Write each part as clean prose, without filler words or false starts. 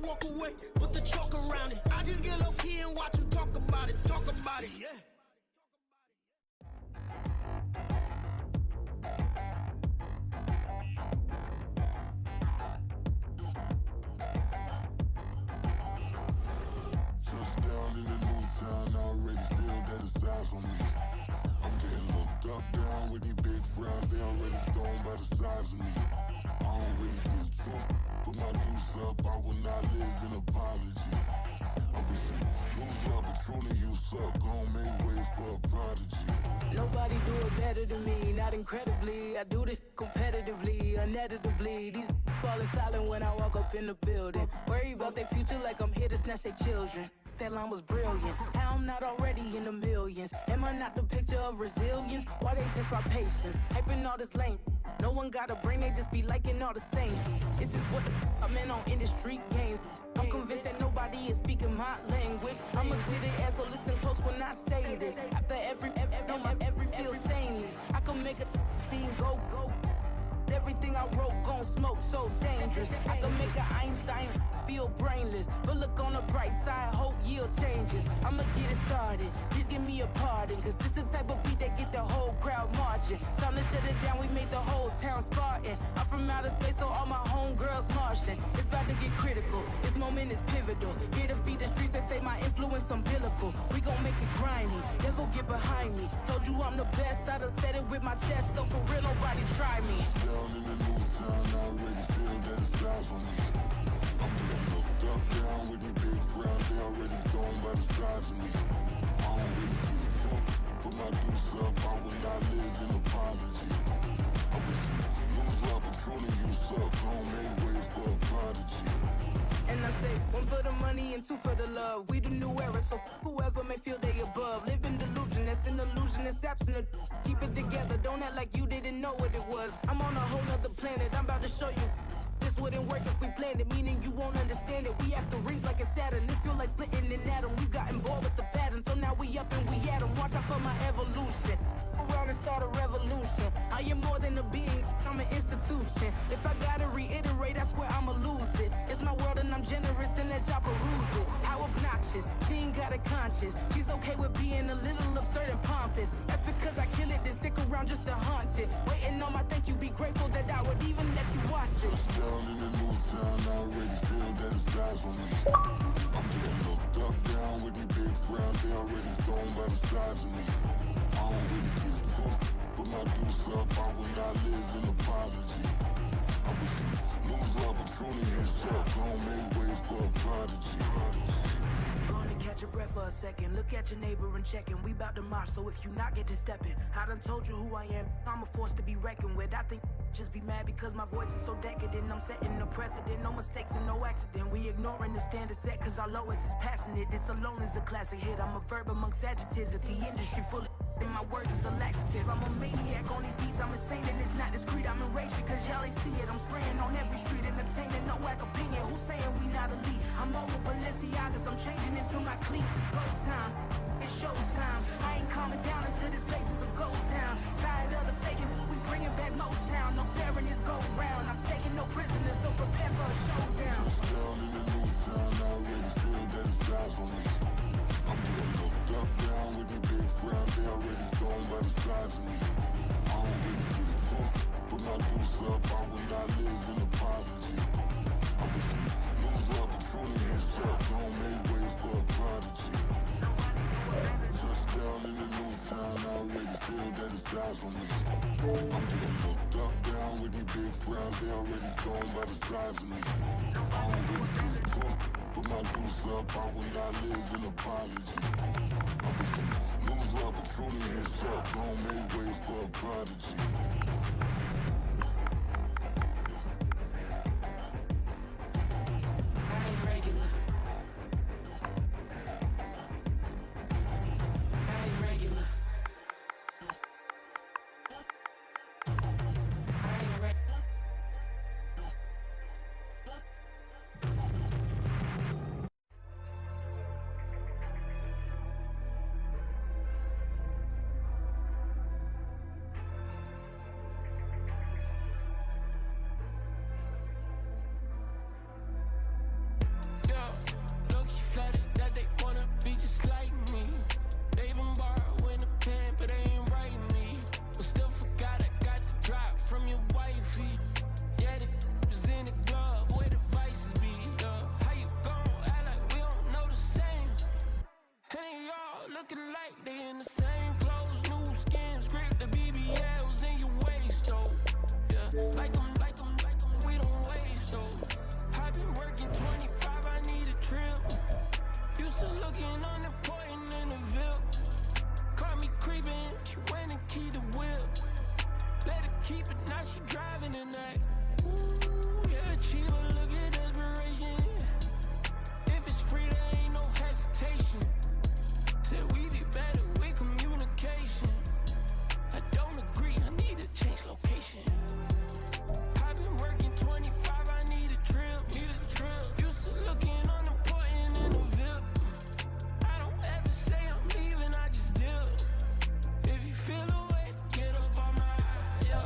walk away with the chalk around it. I just get low key and watch them talk about it, yeah. Touchdown in the new town, I already feel that it's eyes on me. I'm getting looked up, down with these big frowns, they already thrown by the size of me. I don't really get truth, put my deuce up, I will not live in apology. I wish you lose love, but truly you suck, gon' make way for a prodigy. Nobody do it better than me, not incredibly. I do this competitively, uneditably. These falling silent when I walk up in the building. Worry about their future like I'm here to snatch their children. That line was brilliant. How I'm not already in the millions? Am I not the picture of resilience? Why they test my patience? Hyping all this lame. No one got a brain, they just be liking all the same. This is what I'm in on industry games. I'm convinced that nobody is speaking my language. I'm a good ass, so listen close when I say this. After every feel stainless. I can make a fiend go. Everything I wrote gon' smoke, so dangerous. I can make an Einstein feel brainless. But look on the bright side, hope yield changes. I'ma get it started, please give me a pardon. Cause this the type of beat that get the whole crowd marching. Time to shut it down, we made the whole town Spartan. I'm from outer space, so all my homegirls Martian. It's about to get critical, this moment is pivotal. Here to feed the streets, they say my influence umbilical. We gon' make it grimy, devil get behind me. Told you I'm the best, I done said it with my chest. So for real, nobody try me. Down in the new town, I already feel that it's eyes on me. I'm getting looked up, down with these big frowns, they already thrown by the size of me. I don't really get truth, put my deuce up, I will not live in apology. I wish you lose love, but truly you suck, gon' make way for a prodigy. And I say, one for the money and two for the love. We the new era, so whoever may feel they above. Live in delusion, that's an illusion, it's absent. Keep it together, don't act like you didn't know what it was. I'm on a whole nother planet, I'm about to show you. This wouldn't work if we planned it, meaning you won't understand it. We have to rings like a Saturn, this feel like splitting an atom. We got involved with the pattern, so now we up and we at 'em. Watch out for my evolution. Around and start a revolution. I am more than a being, I'm an institution. If I gotta reiterate, that's where I'ma lose it. It's my world and I'm generous and let y'all peruse it. How obnoxious, she ain't got a conscience. She's okay with being a little absurd and pompous. That's because I kill it, then stick around just to haunt it. Waiting on my thank you, be grateful that I would even let you watch it. Down in the new town, I already feel that it's eyes on me. I'm getting looked up, down with these big frowns, they already thrown by the size of me. I don't really get truth, put my deuce up, I will not live in apology. I wish you lose love, but truly you suck, gon' make way for a prodigy. Gonna catch your breath for a second. Look at your neighbor and check in. We bout to march, so if you not get to stepping. I done told you who I am. I'm a force to be reckoned with. I think just be mad because my voice is so decadent. I'm setting a precedent, no mistakes and no accident. We ignoring the standard set cause our lowest is passionate. This alone is a classic hit. I'm a verb amongst adjectives. If the industry full of and my words is a laxative. I'm a maniac on these beats, I'm insane and it's not discreet. I'm enraged because y'all ain't see it. I'm spraying on every street, entertaining, no whack opinion. Who's saying we not elite? I'm over Balenciagas, I'm changing into my cleats. It's go time, it's showtime. I ain't calming down until this place is a ghost town. Tired of the faking, we bringing back Motown. No sparing this go round. I'm taking no prisoners, so prepare for a showdown. Down in the new town, I already feel that it's eyes on me. I'm getting looked up, down with these big frowns, they already thrown by the size of me. I don't really get truth, put my deuce up, I will not live in apology. I wish you lose love, but truly you suck, gon' make way for a prodigy. Touchdown in the new town, I already feel that it's eyes on me. I'm getting looked up, down with these big frowns, they already thrown by the size of me. I don't really get truth, put my deuce up, I will not live in apology. I wish you lose love, but truly you suck, gon' make way for a prodigy. we don't waste though. I've been working 25, I need a trip. Used to looking unimportant in the Ville. Caught me creeping, she went and keyed the wheel. Let her keep it, now she driving in that. Ooh, yeah, achiever, look at desperation. If it's free, there ain't no hesitation. Said we be better with communication. I don't agree, I need to change location. I've been working 25, I need a trip. Used to looking unimportant in the Ville. I don't ever say I'm leaving, I just deal. If you feel away, get up on my yeah.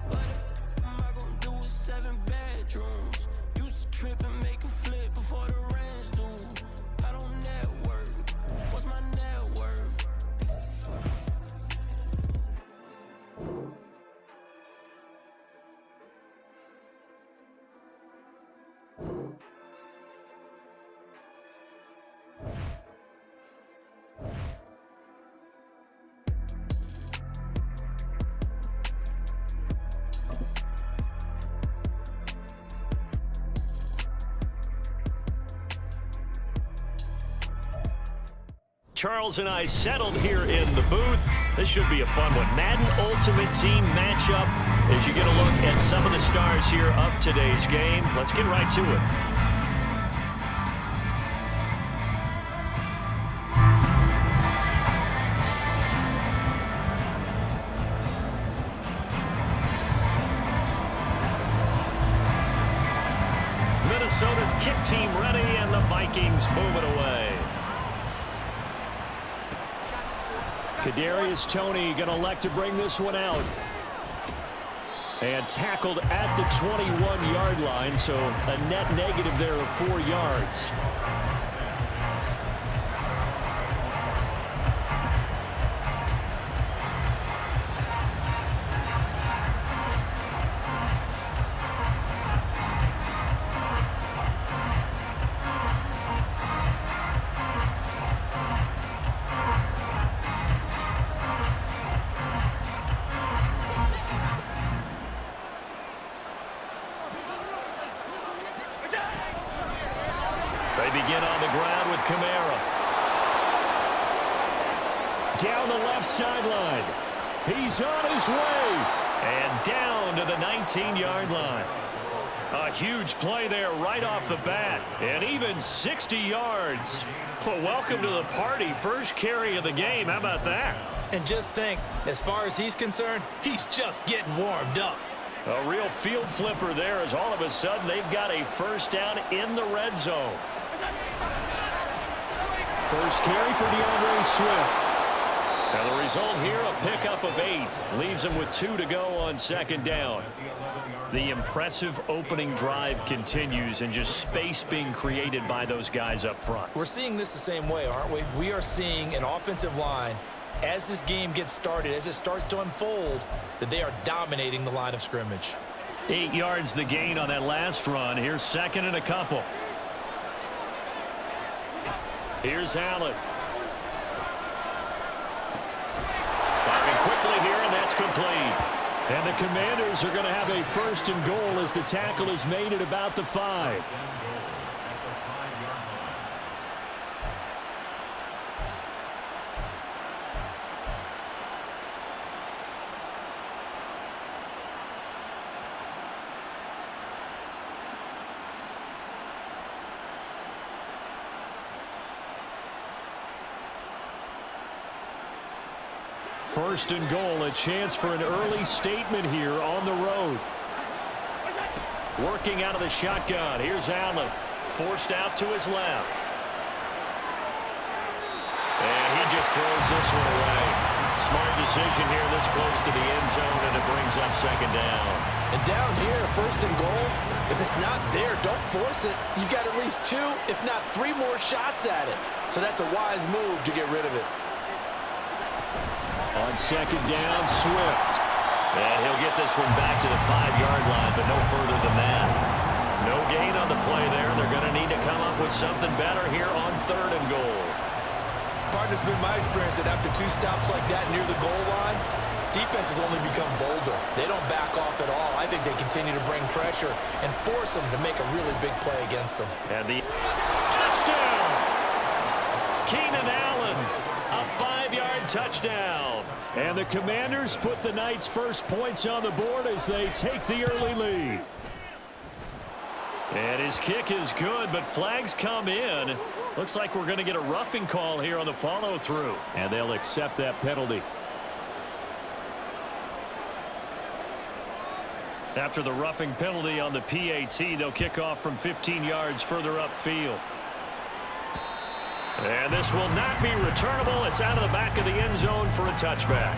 But am I gonna do with 7 bedrooms? Used to trip and make a flip before the rent's due. I don't network. What's my net worth? Charles and I settled here in the booth. This should be a fun one. Madden Ultimate Team matchup as you get a look at some of the stars here of today's game. Let's get right to it. Minnesota's kick team ready, and the Vikings move it away. Kadarius Toney going to elect to bring this one out. And tackled at the 21-yard line, so a net negative there of 4 yards. They begin on the ground with Kamara. Down the left sideline. He's on his way. And down to the 19-yard line. A huge play there right off the bat. And even 60 yards. Well, welcome to the party. First carry of the game. How about that? And just think, as far as he's concerned, he's just getting warmed up. A real field flipper there as all of a sudden they've got a first down in the red zone. First carry for DeAndre Swift. And the result here, a pickup of 8. Leaves him with 2 to go on second down. The impressive opening drive continues, and just space being created by those guys up front. We're seeing this the same way, aren't we? We are seeing an offensive line, as this game gets started, as it starts to unfold, that they are dominating the line of scrimmage. 8 yards the gain on that last run. Here's second and a couple. Here's Allen. Firing quickly here, and that's complete. And the Commanders are going to have a first and goal as the tackle is made at about the 5. First and goal, a chance for an early statement here on the road. Working out of the shotgun. Here's Allen. Forced out to his left. And he just throws this one away. Smart decision here this close to the end zone, and it brings up second down. And down here, first and goal, if it's not there, don't force it. You got at least 2, if not 3 more shots at it. So that's a wise move to get rid of it. On second down, Swift. And he'll get this one back to the 5-yard line, but no further than that. No gain on the play there. They're going to need to come up with something better here on third and goal. Partner's been my experience that after 2 stops like that near the goal line, defense has only become bolder. They don't back off at all. I think they continue to bring pressure and force them to make a really big play against them. And the touchdown! Keenan Allen, a 5-yard touchdown. And the Commanders put the Knights' first points on the board as they take the early lead. And his kick is good, but flags come in. Looks like we're going to get a roughing call here on the follow-through. And they'll accept that penalty. After the roughing penalty on the PAT, they'll kick off from 15 yards further upfield. And this will not be returnable. It's out of the back of the end zone for a touchback.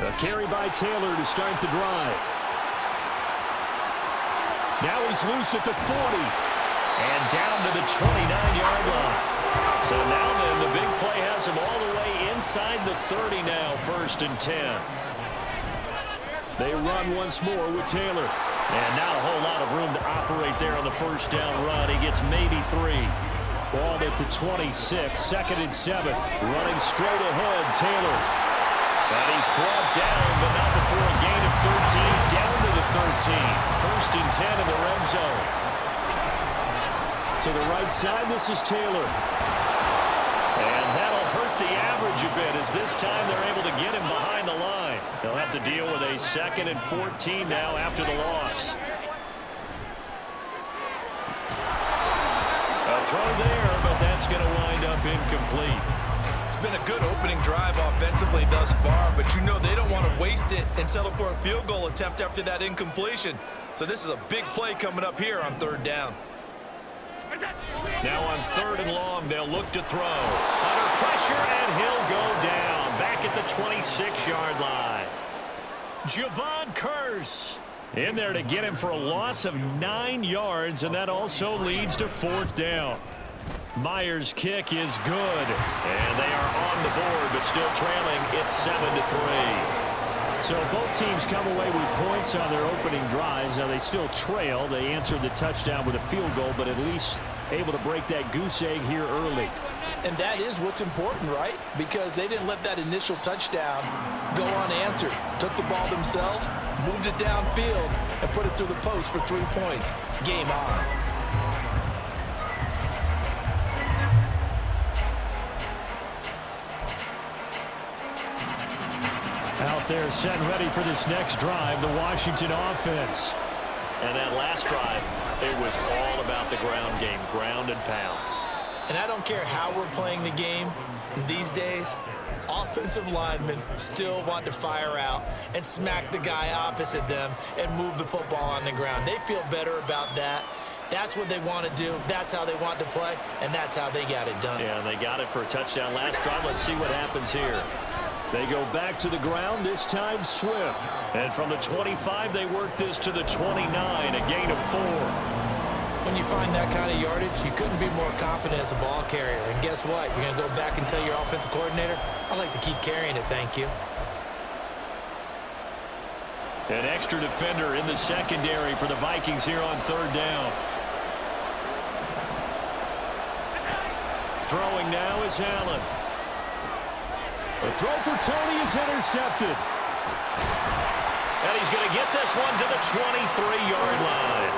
A carry by Taylor to start the drive. Now he's loose at the 40. And down to the 29-yard line. So now then, the big play has him all the way inside the 30 now, 1st and 10. They run once more with Taylor. And not a whole lot of room to operate there on the first down run. He gets maybe 3. Ball at the 26, 2nd and 7. Running straight ahead, Taylor. And he's brought down, but not before a gain of 13, down to the 13. 1st and 10 in the red zone. To the right side, this is Taylor. And that'll hurt the average a bit, as this time they're able to get him behind the line. They'll have to deal with a 2nd and 14 now after the loss. A throw there, but that's going to wind up incomplete. It's been a good opening drive offensively thus far, but you know they don't want to waste it and settle for a field goal attempt after that incompletion. So this is a big play coming up here on 3rd down. Now on 3rd and long, they'll look to throw. Under pressure, and he'll go down. Back at the 26-yard line. Javon Curse in there to get him for a loss of 9 yards, and that also leads to 4th down. Myers' kick is good, and they are on the board, but still trailing. It's 7-3. So both teams come away with points on their opening drives. Now they still trail. They answered the touchdown with a field goal, but at least able to break that goose egg here early. And that is what's important, right? Because they didn't let that initial touchdown go unanswered. Took the ball themselves, moved it downfield, and put it through the post for 3 points. Game on. Out there set and ready for this next drive, the Washington offense. And that last drive, it was all about the ground game, ground and pound. And I don't care how we're playing the game these days, offensive linemen still want to fire out and smack the guy opposite them and move the football on the ground. They feel better about that. That's what they want to do. That's how they want to play, and that's how they got it done. Yeah, they got it for a touchdown last drive. Let's see what happens here. They go back to the ground, this time Swift. And from the 25, they work this to the 29, a gain of 4. When you find that kind of yardage, you couldn't be more confident as a ball carrier. And guess what? You're going to go back and tell your offensive coordinator, I'd like to keep carrying it, thank you. An extra defender in the secondary for the Vikings here on 3rd down. Throwing now is Allen. The throw for Tony is intercepted. And he's going to get this one to the 23-yard line.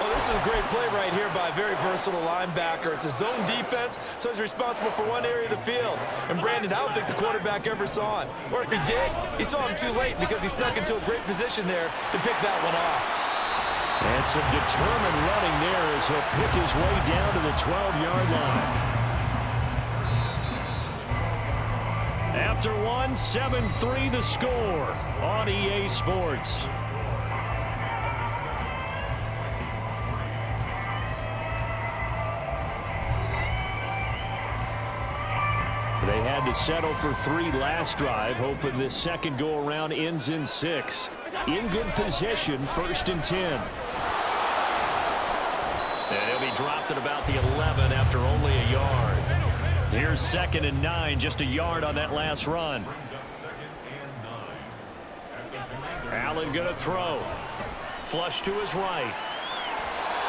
Oh, this is a great play right here by a very versatile linebacker. It's a zone defense, so he's responsible for one area of the field. And Brandon, I don't think the quarterback ever saw him. Or if he did, he saw him too late because he snuck into a great position there to pick that one off. And some determined running there as he'll pick his way down to the 12-yard line. After 1, 7-3 the score on EA Sports. They had to settle for 3 last drive, hoping this second go-around ends in 6. In good position, 1st and 10. And he'll be dropped at about the 11 after only a yard. Here's 2nd and 9, just a yard on that last run. Allen going to throw. Flush to his right.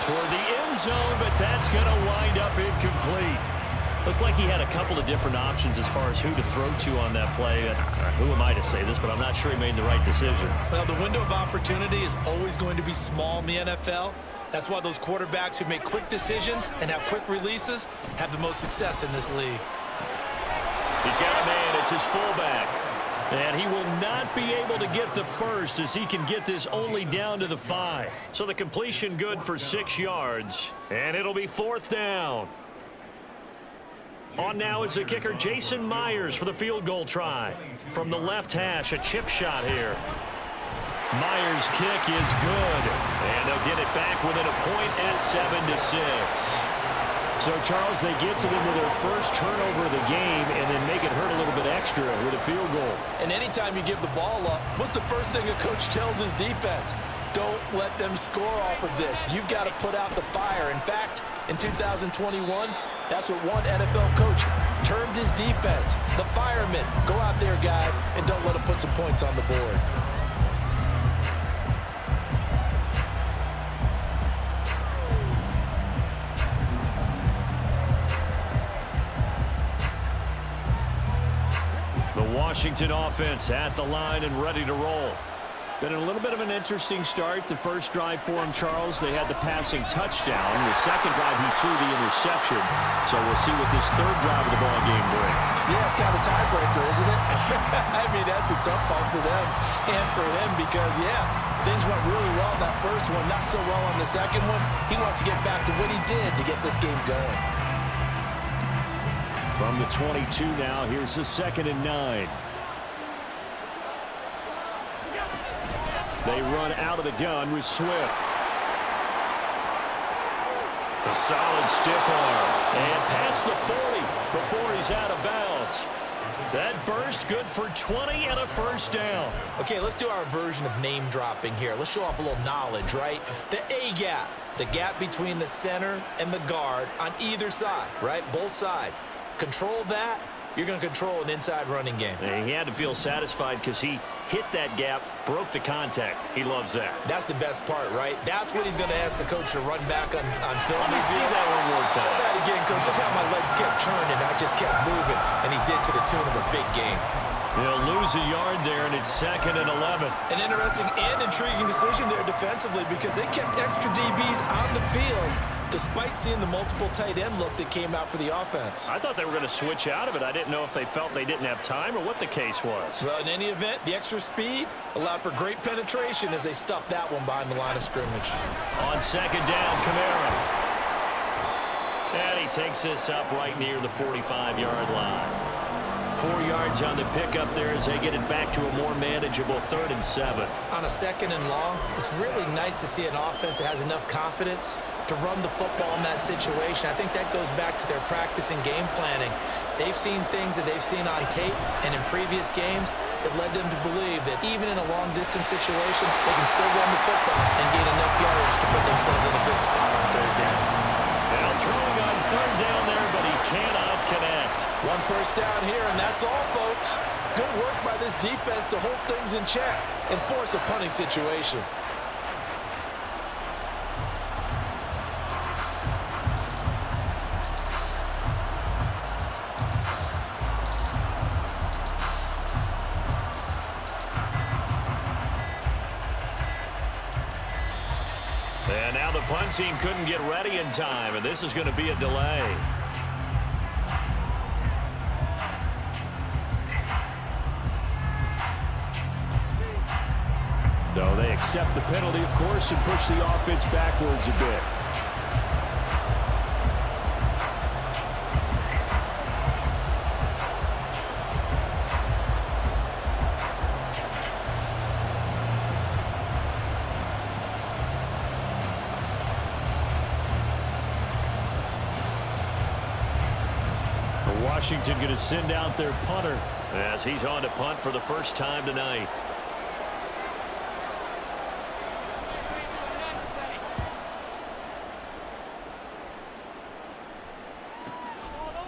Toward the end zone, but that's going to wind up incomplete. Looked like he had a couple of different options as far as who to throw to on that play. Who am I to say this, but I'm not sure he made the right decision. Well, the window of opportunity is always going to be small in the NFL. That's why those quarterbacks who make quick decisions and have quick releases have the most success in this league. He's got a man. It's his fullback. And he will not be able to get the first as he can get this only down to the 5. So the completion good for 6 yards. And it'll be 4th down. On now is the kicker, Jason Myers, for the field goal try. From the left hash, a chip shot here. Myers' kick is good. And they'll get it back within a point at 7-6. So, Charles, they get to them with their first turnover of the game and then make it hurt a little bit extra with a field goal. And anytime you give the ball up, what's the first thing a coach tells his defense? Don't let them score off of this. You've got to put out the fire. In fact, in 2021, that's what one NFL coach termed his defense. The firemen. Go out there, guys, and don't let them put some points on the board. Washington offense at the line and ready to roll. Been a little bit of an interesting start. The first drive for him, Charles, they had the passing touchdown. The second drive, he threw the interception. So we'll see what this third drive of the ball game brings. Yeah, it's kind of a tiebreaker, isn't it? I mean, that's a tough one for them and for him because, yeah, things went really well that first one, not so well on the second one. He wants to get back to what he did to get this game going. From the 22 now, here's the 2nd and 9. They run out of the gun with Swift. A solid stiff arm. And past the 40 before he's out of bounds. That burst good for 20 and a first down. Okay, let's do our version of name dropping here. Let's show off a little knowledge, right? The A-gap, the gap between the center and the guard on either side, right? Both sides. Control that, you're going to control an inside running game. And he had to feel satisfied because he hit that gap, broke the contact. He loves that. That's the best part, right? That's what he's going to ask the coach to run back on film. Let me see that one more time. Show that again, coach. Look how my legs kept churning. I just kept moving, and he did to the tune of a big game. They'll lose a yard there, and it's 2nd and 11. An interesting and intriguing decision there defensively because they kept extra DBs on the field despite seeing the multiple tight end look that came out for the offense. I thought they were going to switch out of it. I didn't know if they felt they didn't have time or what the case was. Well, in any event, the extra speed allowed for great penetration as they stuffed that one behind the line of scrimmage. On 2nd down, Kamara. And he takes this up right near the 45-yard line. 4 yards on the pickup there as they get it back to a more manageable 3rd and 7. On a 2nd and long, it's really nice to see an offense that has enough confidence to run the football in that situation. I think that goes back to their practice and game planning. They've seen things that they've seen on tape and in previous games that led them to believe that even in a long-distance situation, they can still run the football and gain enough yardage to put themselves in a good spot on 3rd down. Now throwing on 3rd down there, but he cannot connect. One first down here, and that's all, folks. Good work by this defense to hold things in check and force a punting situation. And now the punt team couldn't get ready in time, and this is going to be a delay. No, they accept the penalty, of course, and push the offense backwards a bit. Washington going to send out their punter as he's on to punt for the first time tonight.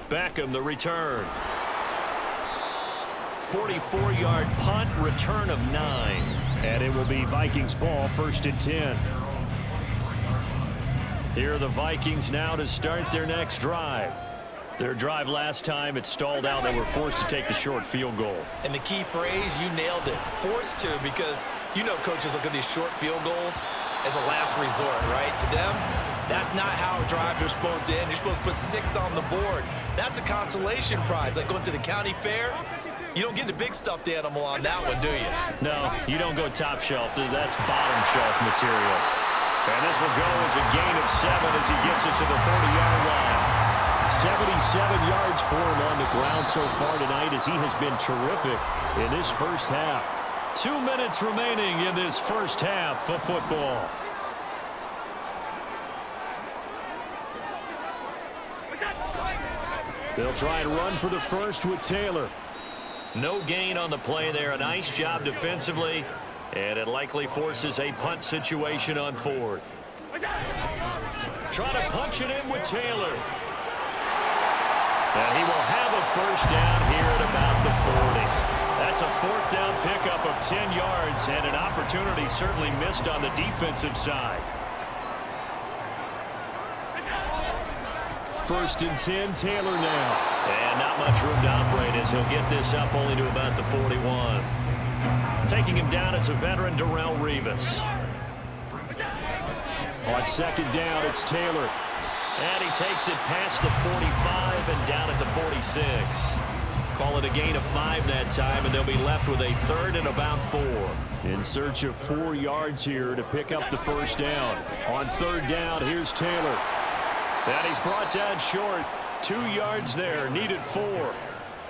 Beckham the return. 44-yard punt, return of 9. And it will be Vikings ball, 1st and 10. Here are the Vikings now to start their next drive. Their drive last time, it stalled out. They were forced to take the short field goal. And the key phrase, you nailed it. Forced to, because you know coaches look at these short field goals as a last resort, right? To them, that's not how drives are supposed to end. You're supposed to put 6 on the board. That's a consolation prize, like going to the county fair. You don't get the big stuffed animal on that one, do you? No, you don't go top shelf. That's bottom shelf material. And this will go as a gain of 7 as he gets it to the 30-yard line. 77 yards for him on the ground so far tonight as he has been terrific in this first half. 2 minutes remaining in this first half of football. They'll try and run for the first with Taylor. No gain on the play there. A nice job defensively. And it likely forces a punt situation on 4th. Trying to punch it in with Taylor. And he will have a first down here at about the 40. That's a 4th down pickup of 10 yards and an opportunity certainly missed on the defensive side. 1st and 10, Taylor now. And not much room to operate as he'll get this up only to about the 41. Taking him down is a veteran, Darrelle Revis. On 2nd down, it's Taylor. And he takes it past the 45 and down at the 46. Call it a gain of 5 that time, and they'll be left with a 3rd and about 4. In search of 4 yards here to pick up the first down. On 3rd down, here's Taylor. And he's brought down short. 2 yards there, needed 4.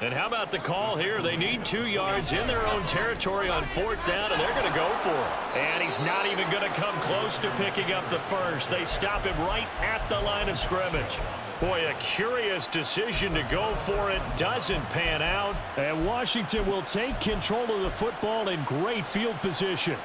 And how about the call here? They need 2 yards in their own territory on 4th down, and they're going to go for it. And he's not even going to come close to picking up the first. They stop him right at the line of scrimmage. Boy, a curious decision to go for it. Doesn't pan out. And Washington will take control of the football in great field position.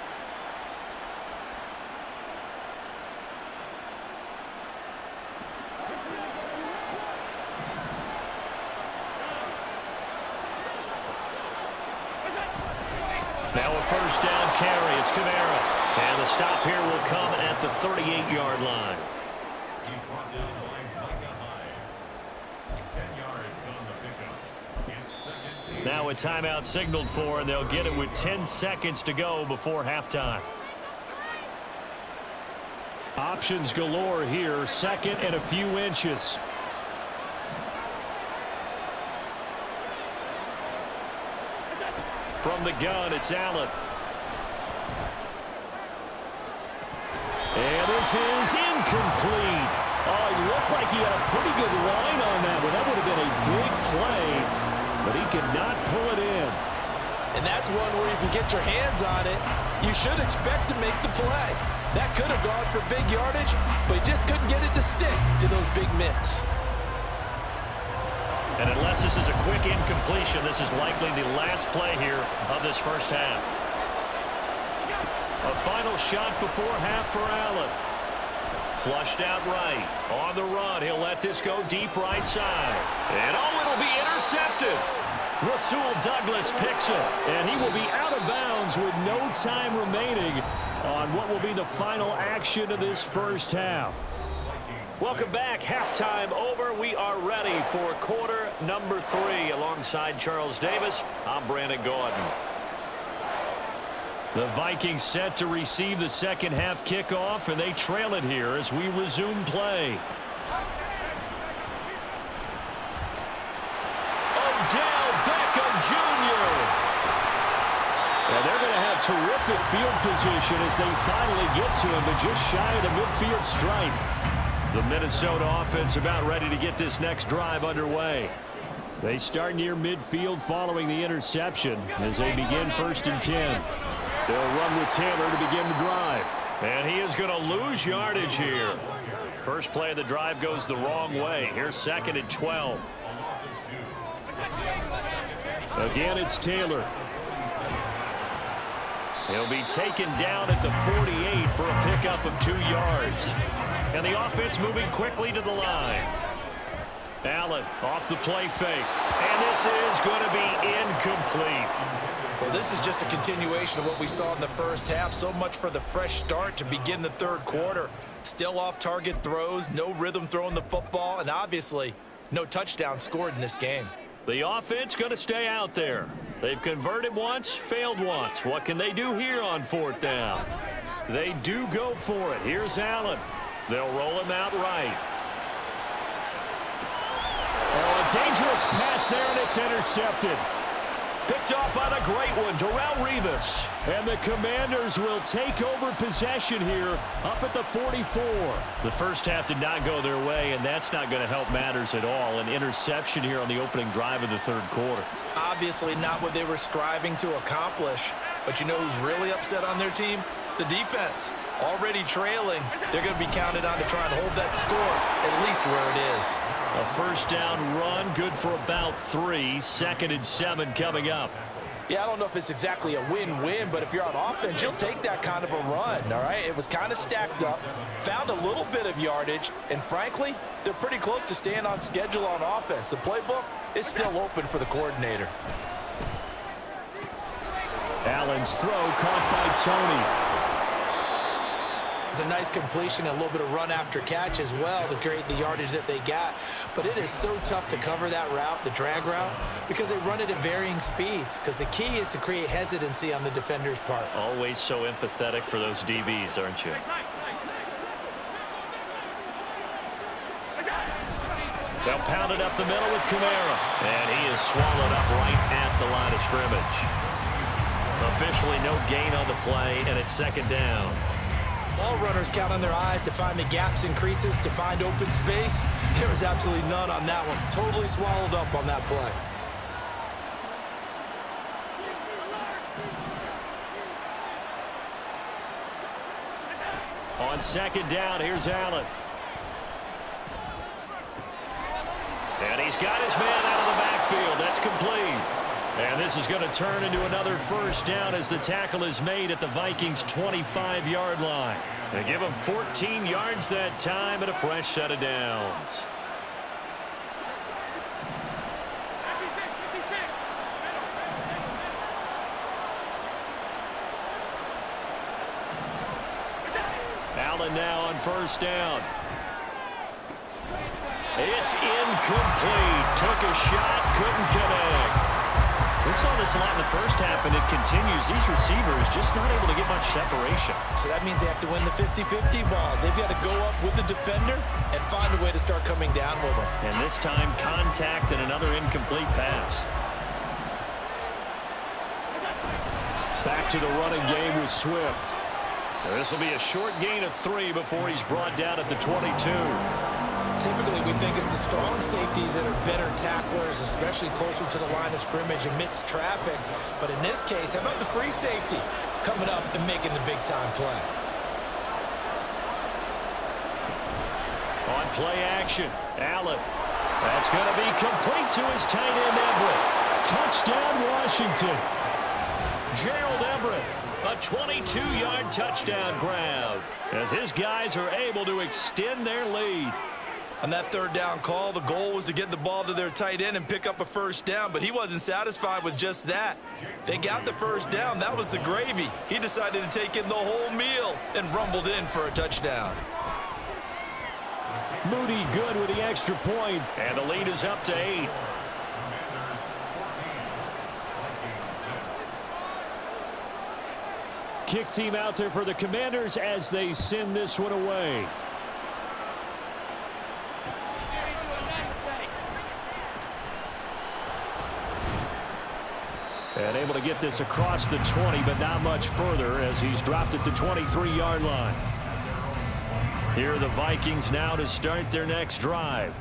Now a first down carry. It's Kamara. And the stop here will come at the 38-yard line. Now a timeout signaled for, and they'll get it with 10 seconds to go before halftime. Options galore here. 2nd and a few inches. From the gun, it's Allen. And this is incomplete. Oh, it looked like he had a pretty good line on that one. That would have been a big play, but he could not pull it in. And that's one where if you get your hands on it, you should expect to make the play. That could have gone for big yardage, but he just couldn't get it to stick to those big mitts. And unless this is a quick incompletion, this is likely the last play here of this first half. A final shot before half for Allen. Flushed out right. On the run, he'll let this go deep right side. And oh, it'll be intercepted. Rasul Douglas picks it. And he will be out of bounds with no time remaining on what will be the final action of this first half. Welcome back. Halftime over. We are ready for quarter number 3. Alongside Charles Davis, I'm Brandon Gordon. The Vikings set to receive the second half kickoff, and they trail it here as we resume play. Odell Beckham Jr. And they're going to have terrific field position as they finally get to him, but just shy of the midfield stripe. The Minnesota offense about ready to get this next drive underway. They start near midfield following the interception as they begin 1st and 10. They'll run with Taylor to begin the drive. And he is going to lose yardage here. First play of the drive goes the wrong way. Here's 2nd and 12. Again, it's Taylor. He'll be taken down at the 48 for a pickup of 2 yards. And the offense moving quickly to the line. Allen off the play fake. And this is going to be incomplete. Well, this is just a continuation of what we saw in the first half. So much for the fresh start to begin the third quarter. Still off-target throws, no rhythm throwing the football, and obviously no touchdown scored in this game. The offense going to stay out there. They've converted once, failed once. What can they do here on fourth down? They do go for it. Here's Allen. They'll roll him out right. Oh, a dangerous pass there, and it's intercepted. Picked off by the great one, Darrelle Revis. And the Commanders will take over possession here up at the 44. The first half did not go their way, and that's not going to help matters at all. An interception here on the opening drive of the third quarter. Obviously not what they were striving to accomplish. But you know who's really upset on their team? The defense. Already trailing, they're going to be counted on to try and hold that score at least where it is. A first down run, good for about 3. 2nd and 7 coming up. Yeah, I don't know if it's exactly a win-win, but if you're on offense, you'll take that kind of a run, all right? It was kind of stacked up, found a little bit of yardage, and frankly, they're pretty close to staying on schedule on offense. The playbook is still open for the coordinator. Allen's throw caught by Toney. It's a nice completion and a little bit of run after catch as well to create the yardage that they got. But it is so tough to cover that route, the drag route, because they run it at varying speeds. Because the key is to create hesitancy on the defender's part. Always so empathetic for those DBs, aren't you? They'll pound it up the middle with Kamara. And he is swallowed up right at the line of scrimmage. Officially no gain on the play, and it's 2nd down. All runners count on their eyes to find the gaps and creases, to find open space. There was absolutely none on that one. Totally swallowed up on that play. On 2nd down, here's Allen. And he's got his man out of the backfield. That's complete. And this is going to turn into another first down as the tackle is made at the Vikings' 25-yard line. They give him 14 yards that time and a fresh set of downs. Allen now on first down. It's incomplete. Took a shot, couldn't connect. We saw this a lot in the first half, and it continues. These receivers just not able to get much separation. So that means they have to win the 50-50 balls. They've got to go up with the defender and find a way to start coming down with them. And this time, contact and another incomplete pass. Back to the running game with Swift. This will be a short gain of 3 before he's brought down at the 22. Typically, we think it's the strong safeties that are better tacklers, especially closer to the line of scrimmage amidst traffic. But in this case, how about the free safety coming up and making the big-time play? On play action, Allen. That's going to be complete to his tight end, Everett. Touchdown, Washington. Gerald Everett, a 22-yard touchdown grab, as his guys are able to extend their lead. On that third down call, the goal was to get the ball to their tight end and pick up a first down, but he wasn't satisfied with just that. They got the first down. That was the gravy. He decided to take in the whole meal and rumbled in for a touchdown. Moody good with the extra point, and the lead is up to 8. Kick team out there for the Commanders as they send this one away. And able to get this across the 20, but not much further as he's dropped at the 23-yard line. Here are the Vikings now to start their next drive.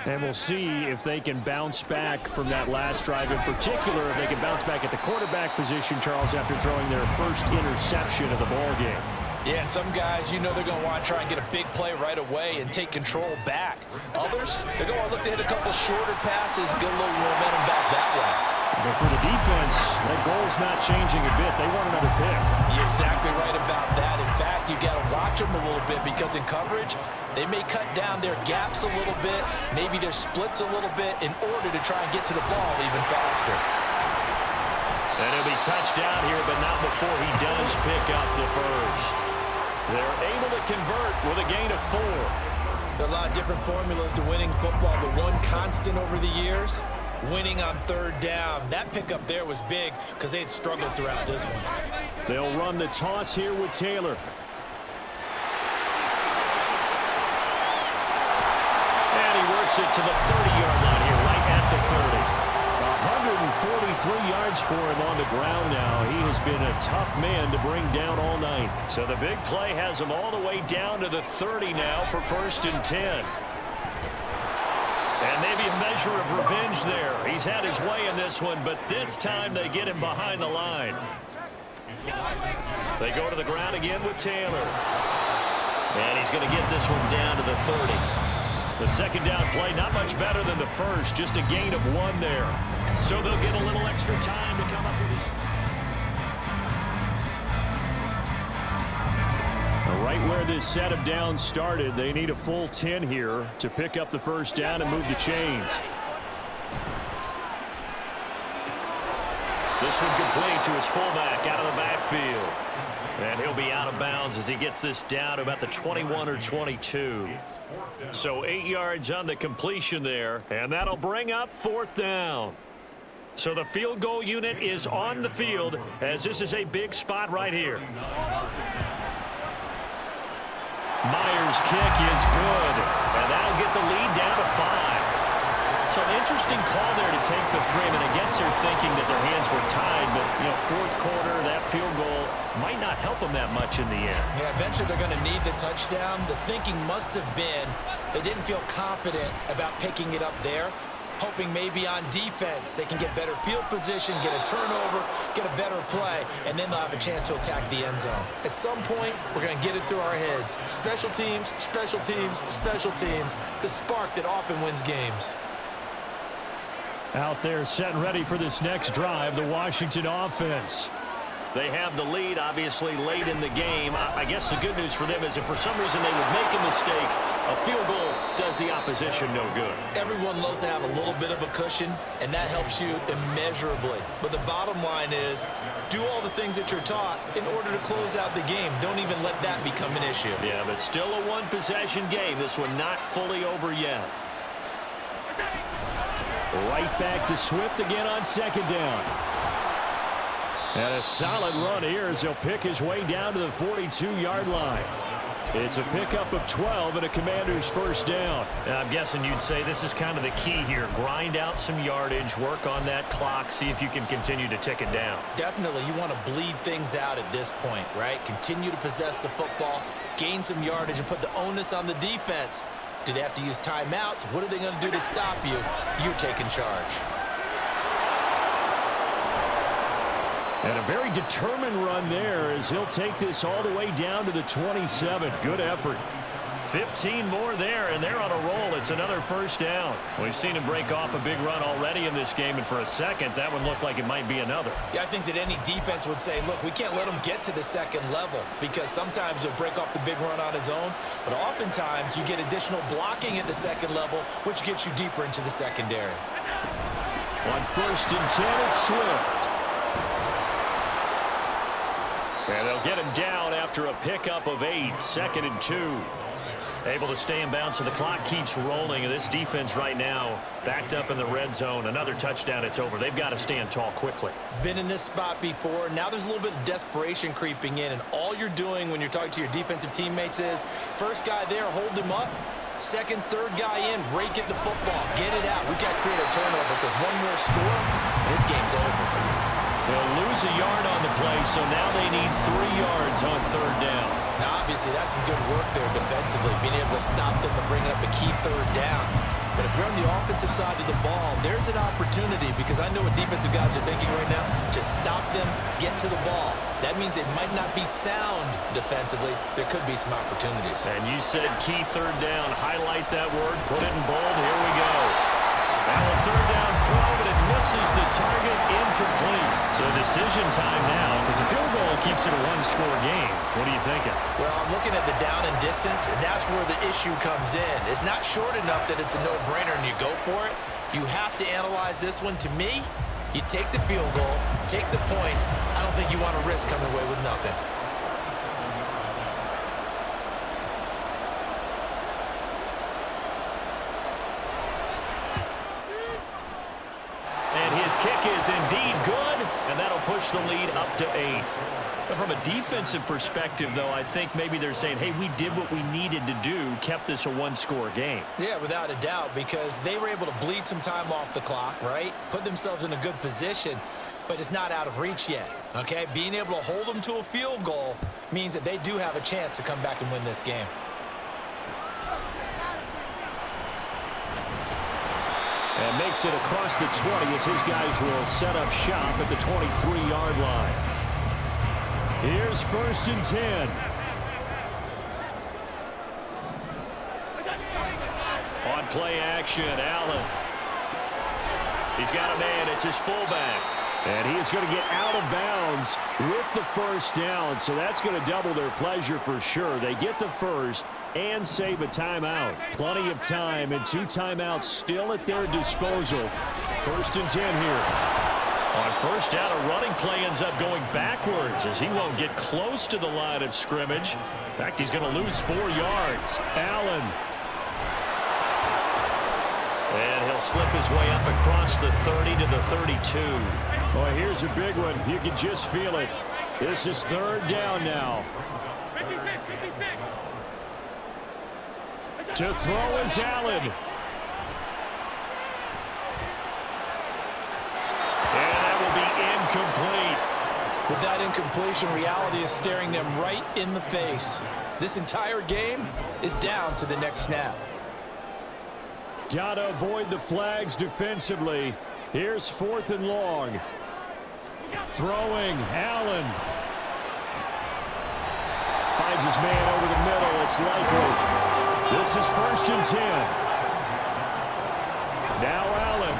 And we'll see if they can bounce back from that last drive. In particular, if they can bounce back at the quarterback position, Charles, after throwing their first interception of the ball game. Yeah, and some guys, you know they're going to want to try and get a big play right away and take control back. Others, they're going to look to hit a couple shorter passes, get a little momentum back that way. But for the defense, that goal's not changing a bit. They want another pick. You're exactly right about that. In fact, you got to watch stretch them a little bit because in coverage, they may cut down their gaps a little bit, maybe their splits a little bit in order to try and get to the ball even faster. And he'll be touched down here, but not before he does pick up the first. They're able to convert with a gain of 4. There are a lot of different formulas to winning football, but one constant over the years, winning on third down. That pickup there was big because they had struggled throughout this one. They'll run the toss here with Taylor. And he works it to the 30-yard line here, right at the 30. 143 yards for him on the ground now. He has been a tough man to bring down all night. So the big play has him all the way down to the 30 now for 1st and 10. And maybe a measure of revenge there. He's had his way in this one, but this time they get him behind the line. They go to the ground again with Taylor. And he's going to get this one down to the 30. The second down play, not much better than the first, just a gain of 1 there. So they'll get a little extra time to come up with his... Right where this set of downs started, they need a full 10 here to pick up the first down and move the chains. This one complete to his fullback out of the backfield. And he'll be out of bounds as he gets this down to about the 21 or 22. So 8 yards on the completion there, and that'll bring up 4th down. So the field goal unit is on the field as this is a big spot right here. Myers' kick is good, and that'll get the lead down to 5. So an interesting call there to take the 3. I mean, I guess they're thinking that their hands were tied, but, you know, 4th quarter, that field goal might not help them that much in the end. Yeah, eventually they're going to need the touchdown. The thinking must have been they didn't feel confident about picking it up there, hoping maybe on defense they can get better field position, get a turnover, get a better play, and then they'll have a chance to attack the end zone. At some point, we're going to get it through our heads. Special teams, special teams, special teams, the spark that often wins games. Out there set and ready for this next drive, the Washington offense. They have the lead, obviously, late in the game. I guess the good news for them is if for some reason they would make a mistake, a field goal does the opposition no good. Everyone loves to have a little bit of a cushion, and that helps you immeasurably. But the bottom line is, do all the things that you're taught in order to close out the game. Don't even let that become an issue. Yeah, but still a one-possession game. This one not fully over yet. Right back to Swift again on 2nd down. And a solid run here as he'll pick his way down to the 42-yard line. It's a pickup of 12 and a Commander's 1st down. I'm guessing you'd say this is kind of the key here. Grind out some yardage, work on that clock, see if you can continue to tick it down. Definitely, you want to bleed things out at this point, right? Continue to possess the football, gain some yardage, and put the onus on the defense. Do they have to use timeouts? What are they going to do to stop you? You're taking charge. And a very determined run there as he'll take this all the way down to the 27. Good effort. 15 more there, and they're on a roll. It's another 1st down. We've seen him break off a big run already in this game, and for a second, that one looked like it might be another. Yeah, I think that any defense would say, look, we can't let him get to the 2nd level because sometimes he'll break off the big run on his own, but oftentimes you get additional blocking at the 2nd level, which gets you deeper into the secondary. On 1st and 10, it's Swift. And they'll get him down after a pickup of 8, 2nd and 2. Able to stay in bounds, so the clock keeps rolling. And this defense right now backed up in the red zone. Another touchdown, it's over. They've got to stand tall quickly. Been in this spot before. Now there's a little bit of desperation creeping in. And all you're doing when you're talking to your defensive teammates is, first guy there, hold him up. 2nd, 3rd guy in, rake at the football. Get it out. We've got to create a turnover because one more score, and this game's over. They'll lose a yard on the play, so now they need 3 yards on 3rd down. Now, obviously, that's some good work there defensively, being able to stop them and bring up a key 3rd down. But if you're on the offensive side of the ball, there's an opportunity because I know what defensive guys are thinking right now. Just stop them, get to the ball. That means it might not be sound defensively. There could be some opportunities. And you said key 3rd down. Highlight that word, put it in bold. Here we go. Now a third down throw, but it misses the target, incomplete. So decision time now, because a field goal keeps it a one-score game. What are you thinking? Well, I'm looking at the down and distance, and that's where the issue comes in. It's not short enough that it's a no-brainer and you go for it. You have to analyze this one. To me, you take the field goal, take the points. I don't think you want to risk coming away with nothing. His kick is indeed good, and that'll push the lead up to 8. But from a defensive perspective, though, I think maybe they're saying, hey, we did what we needed to do, kept this a one-score game. Yeah, without a doubt, because they were able to bleed some time off the clock, right? Put themselves in a good position, but it's not out of reach yet, okay? Being able to hold them to a field goal means that they do have a chance to come back and win this game. And makes it across the 20 as his guys will set up shop at the 23-yard line. Here's 1st and 10. On play action, Allen. He's got a man. It's his fullback. And he is going to get out of bounds with the first down. So that's going to double their pleasure for sure. They get the first and save a timeout. Plenty of time and 2 timeouts still at their disposal. 1st and 10 here. On first down, a running play ends up going backwards as he won't get close to the line of scrimmage. In fact, he's going to lose 4 yards. Allen. And he'll slip his way up across the 30 to the 32. Boy, here's a big one. You can just feel it. This is 3rd down now. To throw is Allen. And that will be incomplete. With that incompletion, reality is staring them right in the face. This entire game is down to the next snap. Gotta avoid the flags defensively. Here's 4th and long. Throwing, Allen. Finds his man over the middle. It's likely. This is 1st and 10. Now Allen.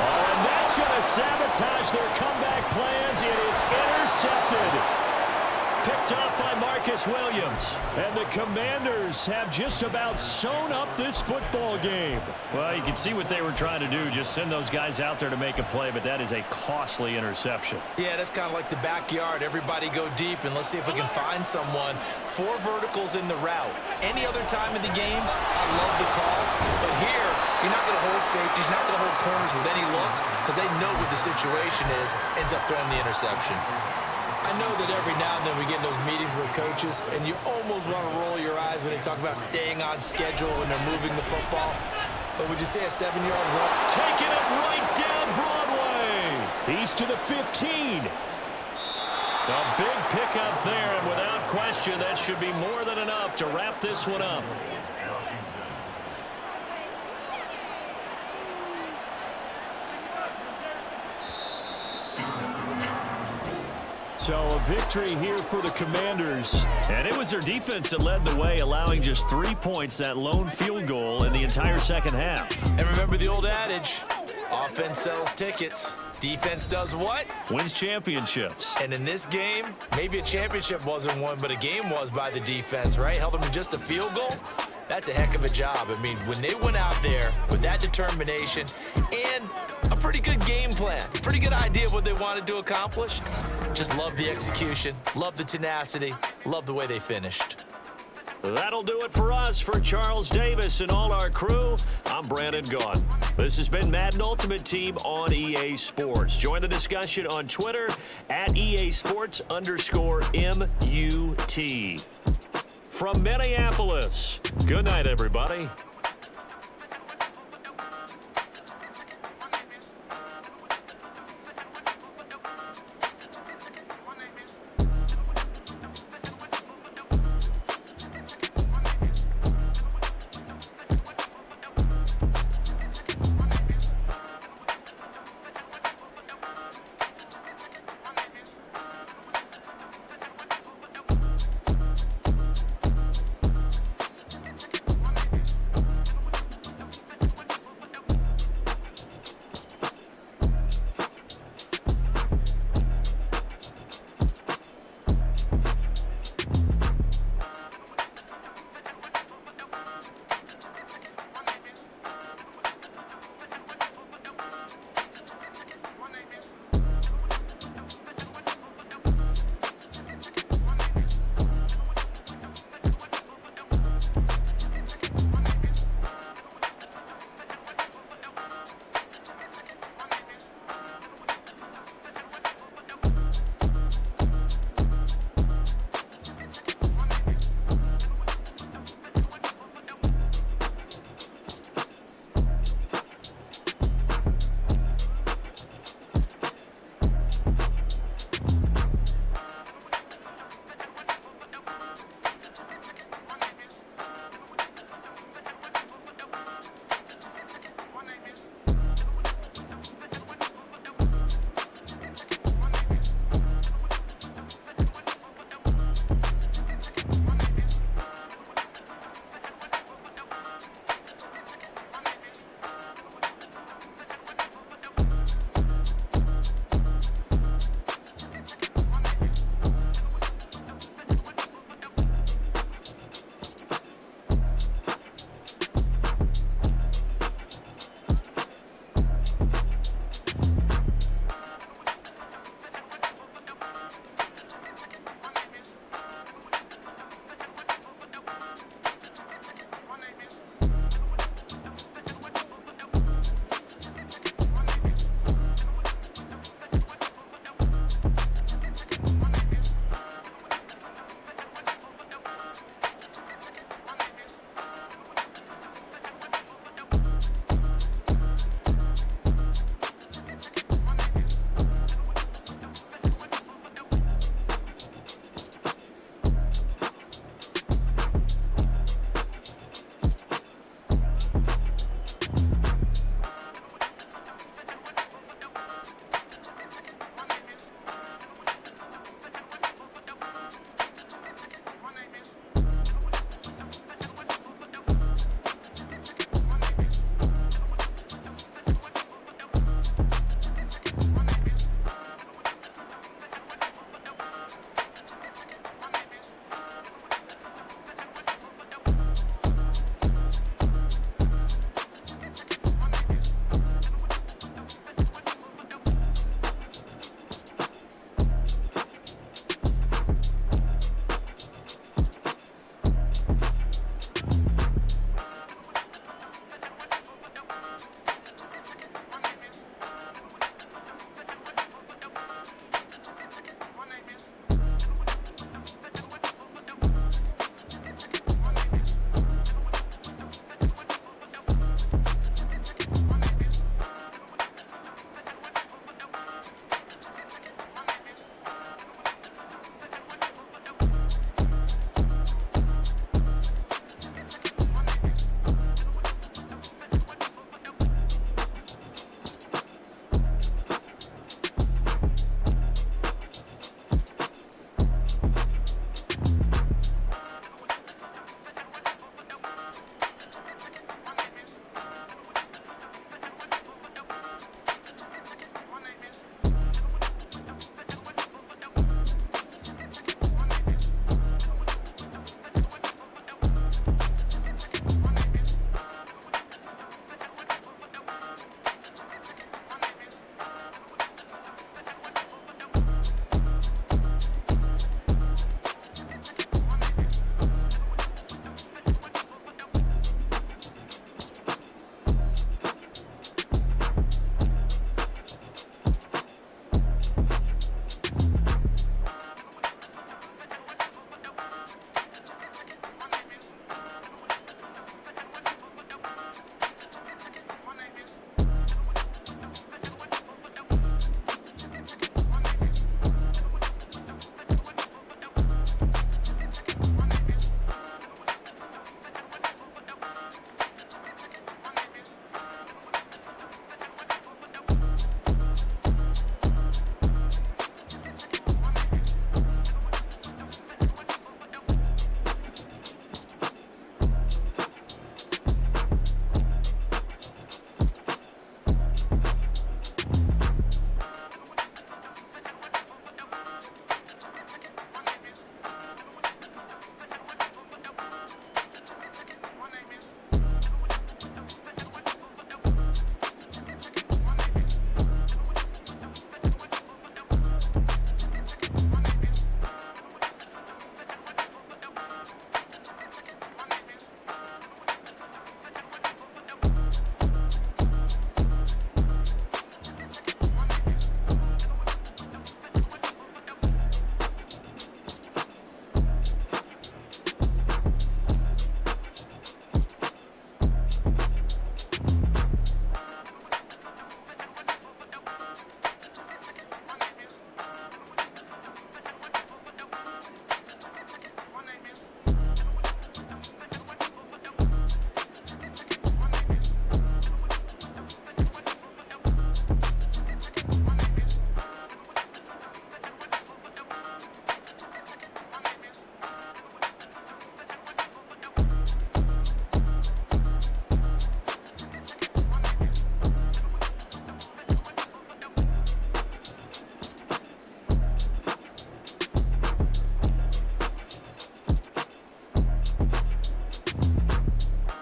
Oh, and that's going to sabotage their comeback plans. It is intercepted. Picked up by Marcus Williams. And the Commanders have just about sewn up this football game. Well, you can see what they were trying to do. Just send those guys out there to make a play, but that is a costly interception. Yeah, that's kind of like the backyard. Everybody go deep, and let's see if we can find someone. 4 verticals in the route. Any other time of the game, I love the call. But here, you're not going to hold safeties, you're not going to hold corners with any looks because they know what the situation is, ends up throwing the interception. I know that every now and then we get in those meetings with coaches, and you almost want to roll your eyes when they talk about staying on schedule when they're moving the football. But would you say a 7-yard run? Taking it right down Broadway. He's to the 15. A big pickup there, and without question, that should be more than enough to wrap this one up. So a victory here for the Commanders. And it was their defense that led the way, allowing just 3 points, that lone field goal in the entire second half. And remember the old adage, offense sells tickets. Defense does what? Wins championships. And in this game, maybe a championship wasn't won, but a game was by the defense, right? Held them to just a field goal. That's a heck of a job. I mean, when they went out there with that determination and a pretty good game plan, pretty good idea of what they wanted to accomplish, just love the execution, love the tenacity, love the way they finished. That'll do it for us. For Charles Davis and all our crew, I'm Brandon Gaughan. This has been Madden Ultimate Team on EA Sports. Join the discussion on Twitter at EASports_MUT. From Minneapolis, good night, everybody.